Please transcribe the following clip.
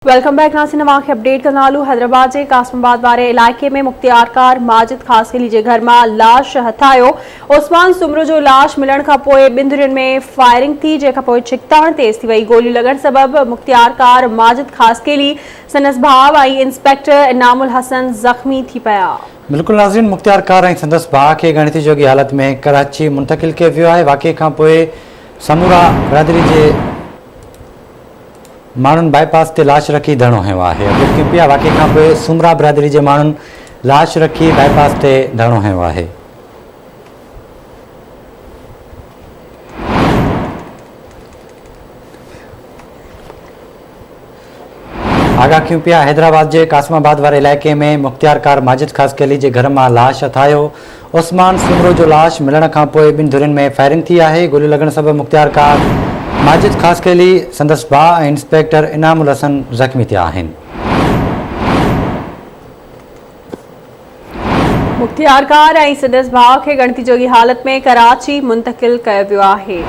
Welcome back नाज़रीन नवाखे update कनालू Hyderabad के कासमाबाद वारे इलाके में मुख्तियारकार माजिद खास के लीजिए घर में लाश हथायो। उस्मान सुमरो जो लाश मिलण का पोए बिंदुरिन में फायरिंग थी, जेका पोए छिकताण तेज थी वही। गोली लगण सबब मुख्तियारकार माजिद खास के लिए सनस भाव आई इंस्पेक्टर इनामुल हसन जख्मी थी पया। बिल्कुल नाज़रीन, मुख्तियारकार ऐं संदसि भाउ खे गणिती जोगी हालत में कराची मुंतकिल किया वियो आहे। वाक़े खां पोइ समूरा बिरादरी जे माण्हुनि बाईपास ते लाश रखी धरणो हयो आहे। अपडेट कयूं पिया, वाक़े खां पोइ सुमरा बिरादरी जे माण्हुनि लाश रखी बाईपास ते धरणो हयो आहे। आगाह कयूं पिया, हैदराबाद के कासमाबाद वारे इलाइक़े में मुख्तियारकार माजिद खास के लिए घर में लाश हथायो। उस्मान सुमरो जो लाश मिलण खां पोइ ॿिनि धुरियुनि में फायरिंग थी आहे। गोली लगण सबब मुख्तियारकार माजिद खास के लिए संदसि भाउ ऐं इंस्पेक्टर इनामुल हसन ज़ख्मी थिया आहिनि। मुख्तियारकार ऐं संदसि भाउ खे गणिती जोगी हालत में कराची मुंतकिल कयो वियो आहे।